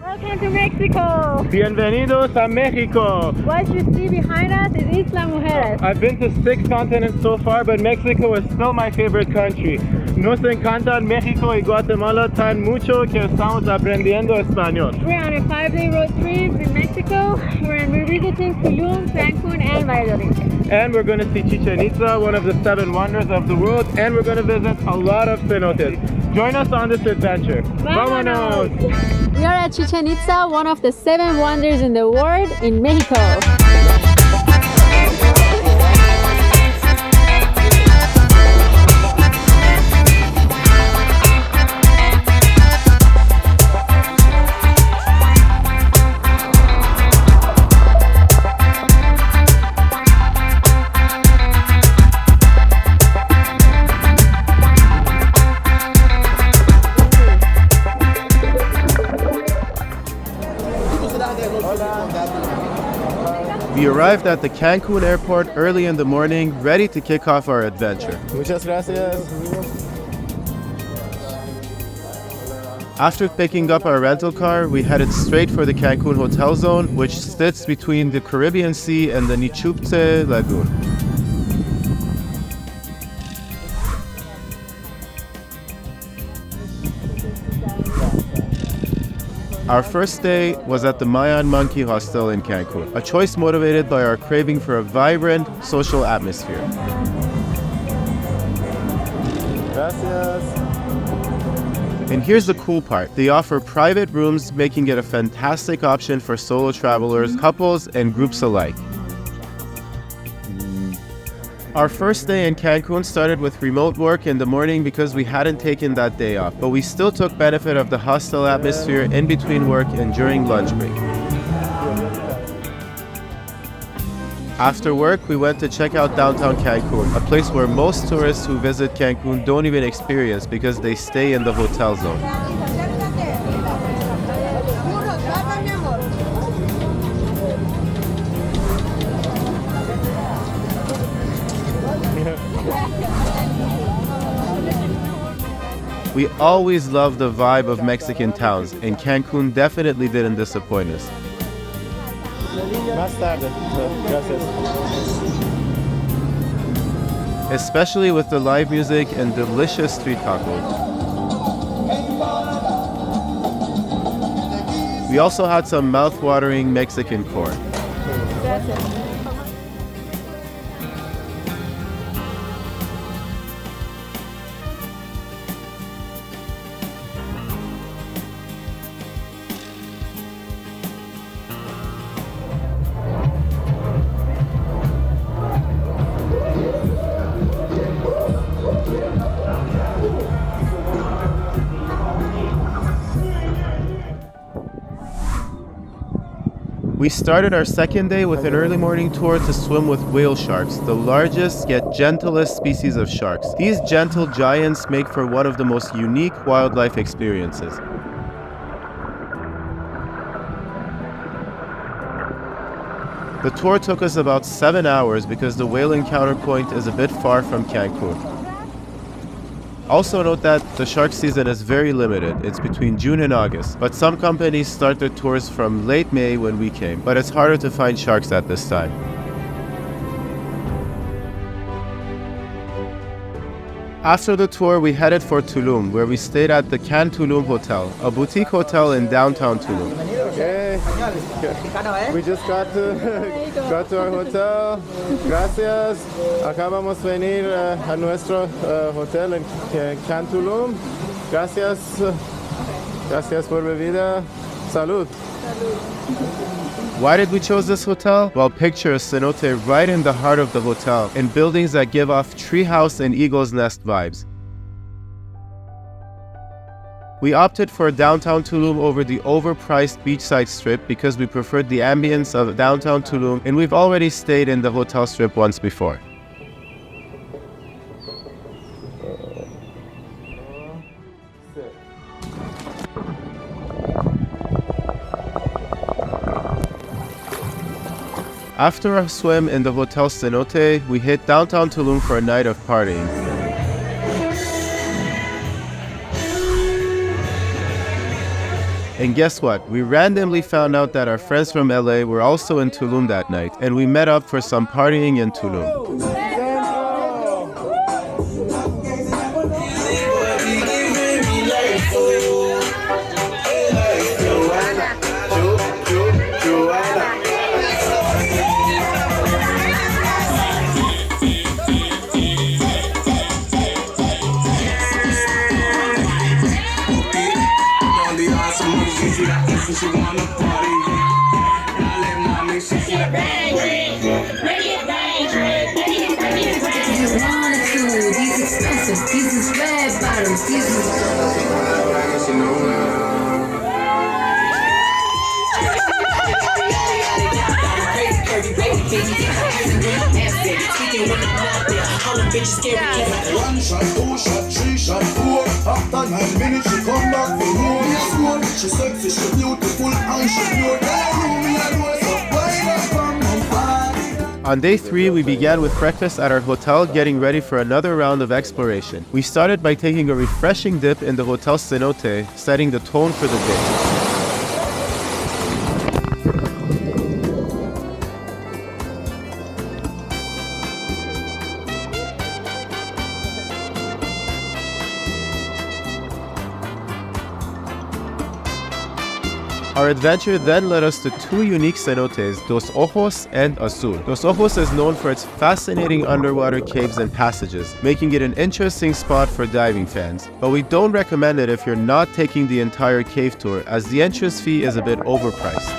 Welcome to Mexico! Bienvenidos a Mexico! What you see behind us is Isla Mujeres. I've been to 6 continents so far, but Mexico is still my favorite country. Nos encantan México y Guatemala tan mucho que estamos aprendiendo español. We're on a 5-day road trip in Mexico. We're visiting Tulum, Cancun, and Valladolid. And we're going to see Chichen Itza, one of the 7 wonders of the world, and we're going to visit a lot of cenotes. Join us on this adventure. Vámonos! We are at Chichen Itza, one of the 7 wonders in the world in Mexico. We arrived at the Cancun airport early in the morning, ready to kick off our adventure. Muchas gracias. After picking up our rental car, we headed straight for the Cancun hotel zone, which sits between the Caribbean Sea and the Nichupte Lagoon. Our first day was at the Mayan Monkey Hostel in Cancun, a choice motivated by our craving for a vibrant social atmosphere. Gracias. And here's the cool part. They offer private rooms, making it a fantastic option for solo travelers, couples, and groups alike. Our first day in Cancun started with remote work in the morning because we hadn't taken that day off, but we still took benefit of the hostel atmosphere in between work and during lunch break. After work, we went to check out downtown Cancun, a place where most tourists who visit Cancun don't even experience because they stay in the hotel zone. We always love the vibe of Mexican towns, and Cancun definitely didn't disappoint us. Más tarde. Gracias. Especially with the live music and delicious street tacos. We also had some mouth-watering Mexican corn. We started our second day with an early morning tour to swim with whale sharks, the largest yet gentlest species of sharks. These gentle giants make for one of the most unique wildlife experiences. The tour took us about 7 hours because the whale encounter point is a bit far from Cancun. Also note that the shark season is very limited. It's between June and August, but some companies start their tours from late May when we came, but it's harder to find sharks at this time. After the tour, we headed for Tulum, where we stayed at the Tulum Hotel, a boutique hotel in downtown Tulum. Okay. We just got to our hotel. Gracias. Acá vamos a venir a nuestro hotel en Tulum. Gracias. Gracias por bebida. Salud. Why did we choose this hotel? Well, picture a cenote right in the heart of the hotel and buildings that give off treehouse and eagle's nest vibes. We opted for downtown Tulum over the overpriced beachside strip because we preferred the ambience of downtown Tulum, and we've already stayed in the hotel strip once before. After a swim in the Hotel Cenote, we hit downtown Tulum for a night of partying. And guess what? We randomly found out that our friends from LA were also in Tulum that night, and we met up for some partying in Tulum. One shot, two shot, three shot, four. After 9 minutes, she come back for more. She sexy, she beautiful, and she pure. On day 3, we began with breakfast at our hotel, getting ready for another round of exploration. We started by taking a refreshing dip in the hotel cenote, setting the tone for the day. Our adventure then led us to 2 unique cenotes, Dos Ojos and Azul. Dos Ojos is known for its fascinating underwater caves and passages, making it an interesting spot for diving fans. But we don't recommend it if you're not taking the entire cave tour, as the entrance fee is a bit overpriced.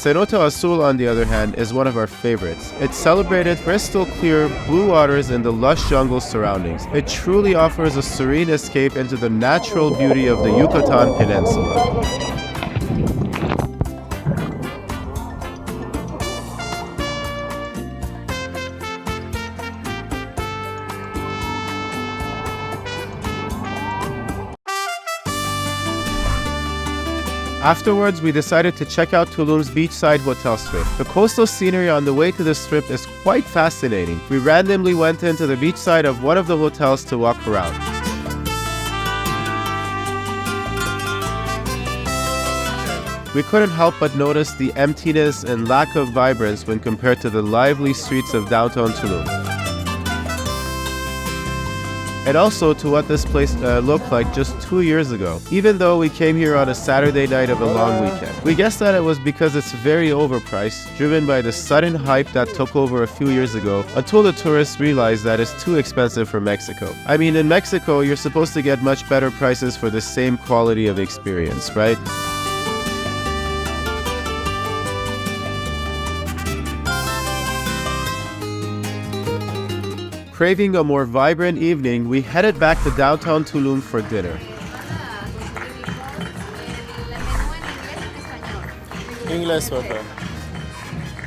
Cenote Azul, on the other hand, is one of our favorites. It celebrated crystal clear blue waters in the lush jungle surroundings. It truly offers a serene escape into the natural beauty of the Yucatan Peninsula. Afterwards, we decided to check out Tulum's beachside hotel strip. The coastal scenery on the way to the strip is quite fascinating. We randomly went into the beachside of one of the hotels to walk around. We couldn't help but notice the emptiness and lack of vibrance when compared to the lively streets of downtown Tulum. And also to what this place looked like just 2 years ago, even though we came here on a Saturday night of a long weekend. We guessed that it was because it's very overpriced, driven by the sudden hype that took over a few years ago, until the tourists realized that it's too expensive for Mexico. I mean, in Mexico, you're supposed to get much better prices for the same quality of experience, right? Craving a more vibrant evening, we headed back to downtown Tulum for dinner. English, okay.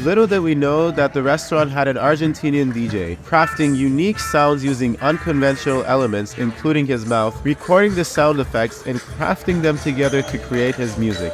Little did we know that the restaurant had an Argentinian DJ, crafting unique sounds using unconventional elements, including his mouth, recording the sound effects, and crafting them together to create his music.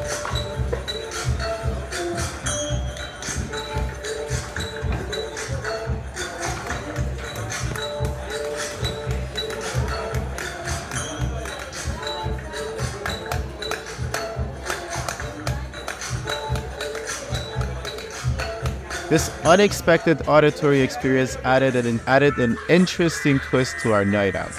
This unexpected auditory experience added an interesting twist to our night out.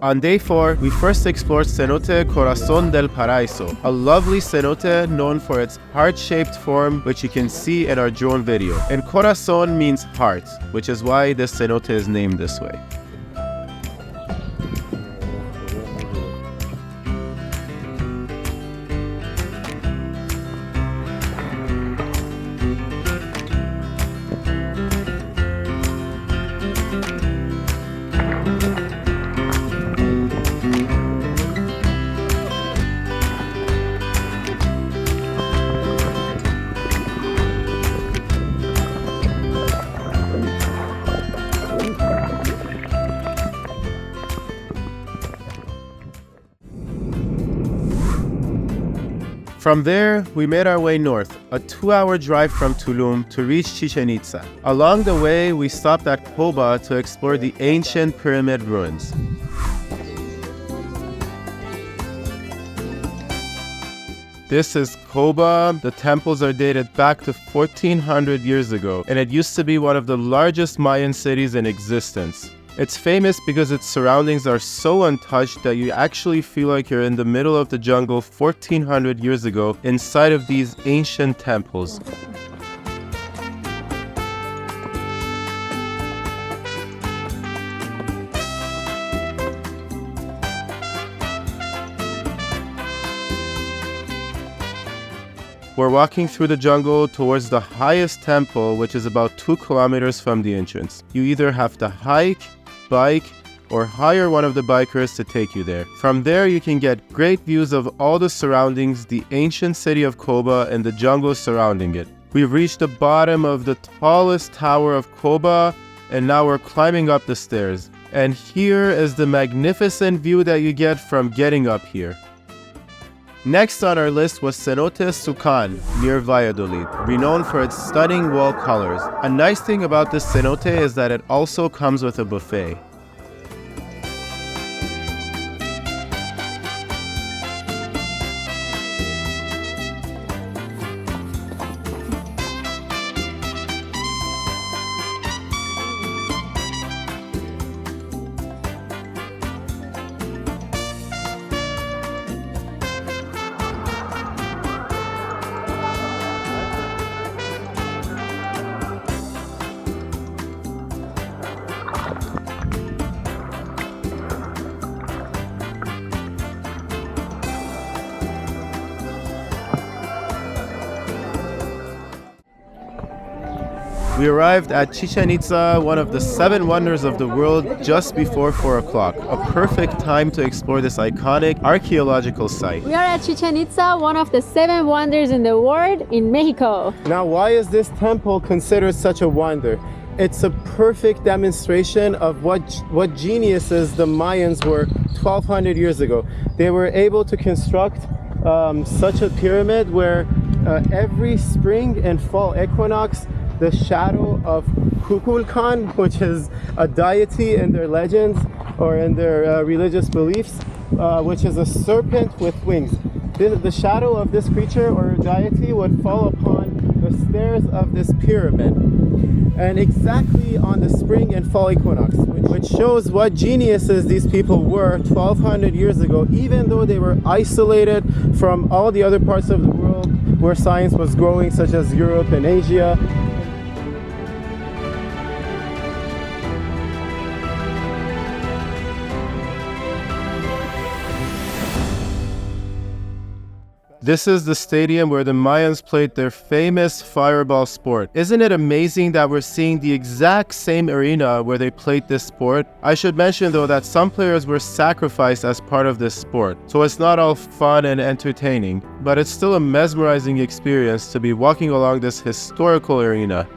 On day 4, we first explored Cenote Corazón del Paraíso, a lovely cenote known for its heart-shaped form, which you can see in our drone video. And Corazón means heart, which is why this cenote is named this way. From there, we made our way north, a 2-hour drive from Tulum to reach Chichen Itza. Along the way, we stopped at Koba to explore the ancient pyramid ruins. This is Koba. The temples are dated back to 1400 years ago, and it used to be one of the largest Mayan cities in existence. It's famous because its surroundings are so untouched that you actually feel like you're in the middle of the jungle 1400 years ago inside of these ancient temples. We're walking through the jungle towards the highest temple, which is about 2 kilometers from the entrance. You either have to hike, bike, or hire one of the bikers to take you there. From there, you can get great views of all the surroundings, the ancient city of Koba and the jungle surrounding it. We've reached the bottom of the tallest tower of Koba, and now we're climbing up the stairs. And here is the magnificent view that you get from getting up here. Next on our list was Cenotes Sucan, near Valladolid, renowned for its stunning wall colors. A nice thing about this cenote is that it also comes with a buffet. We arrived at Chichen Itza, one of the 7 wonders of the world, just before 4 o'clock. A perfect time to explore this iconic archaeological site. We are at Chichen Itza, one of the 7 wonders in the world in Mexico. Now, why is this temple considered such a wonder? It's a perfect demonstration of what geniuses the Mayans were 1200 years ago. They were able to construct such a pyramid where every spring and fall equinox, the shadow of Kukulkan, which is a deity in their legends or in their religious beliefs, which is a serpent with wings. The shadow of this creature or deity would fall upon the stairs of this pyramid, and exactly on the spring and fall equinox, which shows what geniuses these people were 1200 years ago, even though they were isolated from all the other parts of the world where science was growing, such as Europe and Asia. This is the stadium where the Mayans played their famous fireball sport. Isn't it amazing that we're seeing the exact same arena where they played this sport? I should mention though that some players were sacrificed as part of this sport, so it's not all fun and entertaining, but it's still a mesmerizing experience to be walking along this historical arena.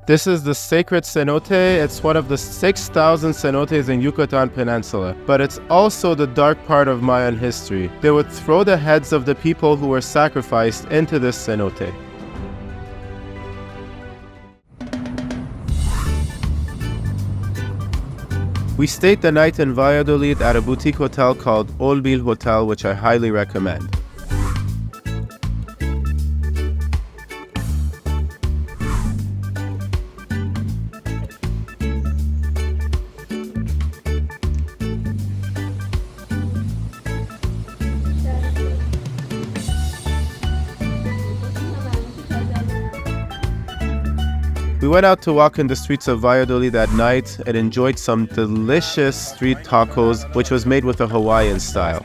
This is the sacred cenote. It's one of the 6,000 cenotes in Yucatan Peninsula, but it's also the dark part of Mayan history. They would throw the heads of the people who were sacrificed into this cenote. We stayed the night in Valladolid at a boutique hotel called Olbil Hotel, which I highly recommend. We went out to walk in the streets of Valladolid that night and enjoyed some delicious street tacos, which was made with a Hawaiian style.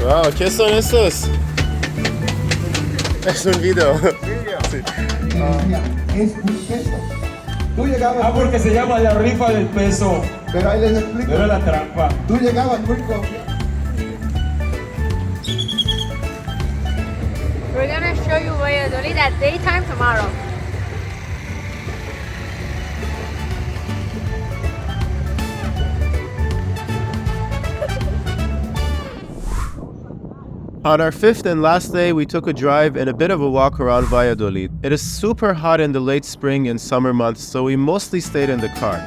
Wow, ¿qué son estos? Es un video. Es un peso. Tú llegabas. Porque se llama la rifa del peso. Pero ahí les explico. Era la trampa. Tú llegabas muy confiado. We're gonna show you Valladolid at daytime tomorrow. On our fifth and last day, we took a drive and a bit of a walk around Valladolid. It is super hot in the late spring and summer months, so we mostly stayed in the car.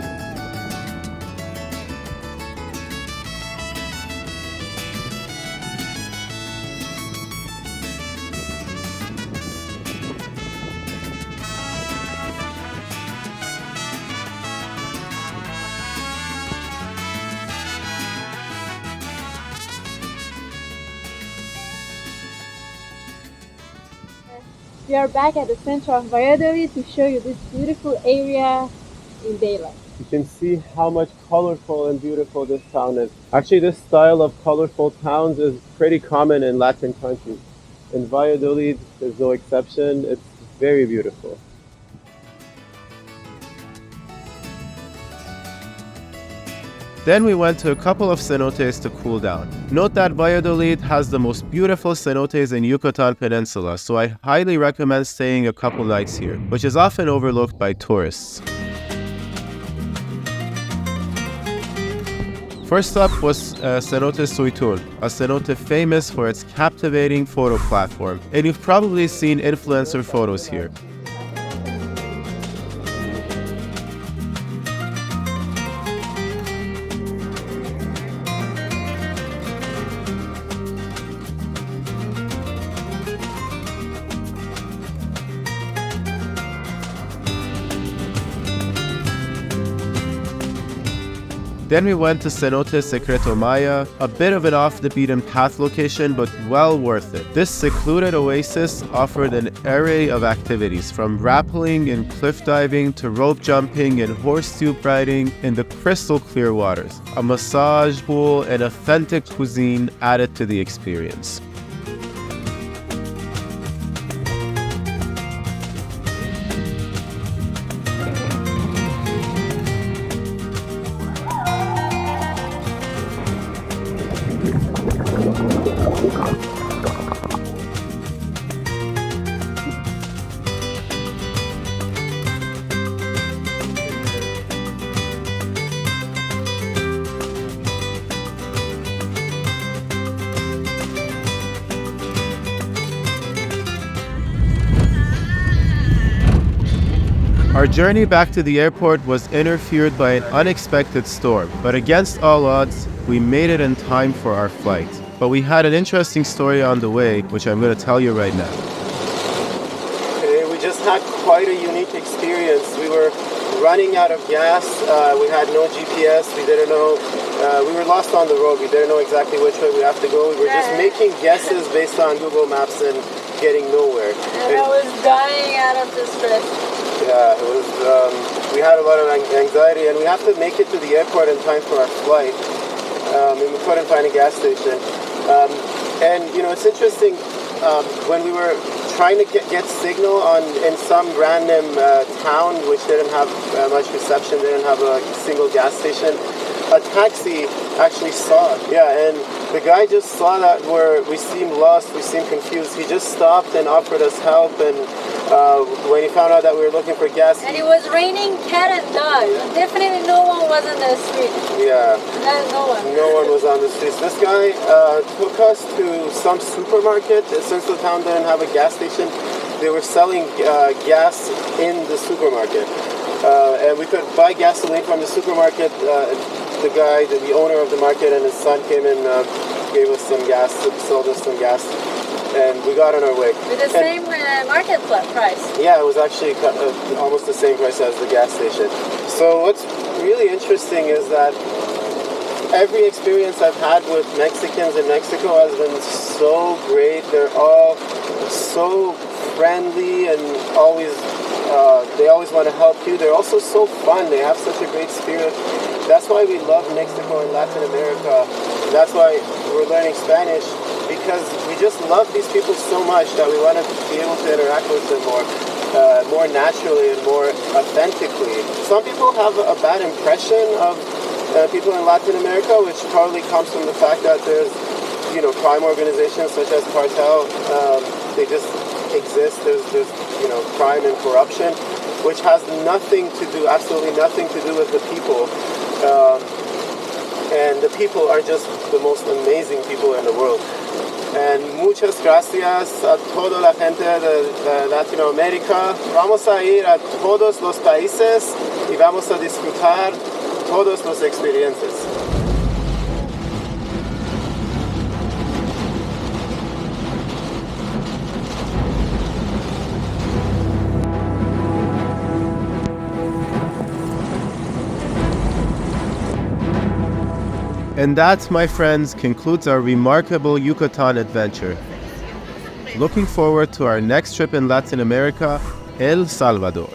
We are back at the center of Valladolid to show you this beautiful area in daylight. You can see how much colorful and beautiful this town is. Actually, this style of colorful towns is pretty common in Latin countries. In Valladolid, there's no exception. It's very beautiful. Then we went to a couple of cenotes to cool down. Note that Valladolid has the most beautiful cenotes in Yucatan Peninsula, so I highly recommend staying a couple nights here, which is often overlooked by tourists. First up was Cenote Suitul, a cenote famous for its captivating photo platform, and you've probably seen influencer photos here. Then we went to Cenote Secreto Maya, a bit of an off-the-beaten-path location, but well worth it. This secluded oasis offered an array of activities, from rappelling and cliff diving to rope jumping and horse tube riding in the crystal clear waters. A massage pool and authentic cuisine added to the experience. Our journey back to the airport was interfered by an unexpected storm, but against all odds, we made it in time for our flight. But we had an interesting story on the way, which I'm going to tell you right now. We just had quite a unique experience. We were running out of gas. We had no GPS. We didn't know. We were lost on the road. We didn't know exactly which way we have to go. We were just making guesses based on Google Maps and getting nowhere. And I was dying out of the stress. Yeah, it was. We had a lot of anxiety, and we have to make it to the airport in time for our flight. And we couldn't find a gas station. And you know, it's interesting. When we were trying to get signal in some random town which didn't have much reception, didn't have a single gas station, a taxi actually saw it. Yeah, and the guy just saw that we seemed lost, we seemed confused. He just stopped and offered us help, and when he found out that we were looking for gas... And it was raining cat and dog. Definitely no one was on the street. Yeah. No one. No one was on the streets. This guy took us to some supermarket. Since the town didn't have a gas station, they were selling gas in the supermarket. And we could buy gasoline from the supermarket. The guy, the owner of the market, and his son came and gave us some gas, sold us some gas, and we got on our way. With the same market price? Yeah, it was actually almost the same price as the gas station. So what's really interesting is that every experience I've had with Mexicans in Mexico has been so great. They're all so friendly and they always want to help you. They're also so fun. They have such a great spirit. That's why we love Mexico and Latin America. That's why we're learning Spanish, because we just love these people so much that we want to be able to interact with them more naturally and more authentically. Some people have a bad impression of people in Latin America, which probably comes from the fact that there's, crime organizations such as cartel. They just exist. There's crime and corruption, which has absolutely nothing to do with the people. And the people are just the most amazing people in the world. And muchas gracias a toda la gente de Latinoamérica. Vamos a ir a todos los países y vamos a disfrutar todas las experiencias. And that, my friends, concludes our remarkable Yucatan adventure. Looking forward to our next trip in Latin America, El Salvador.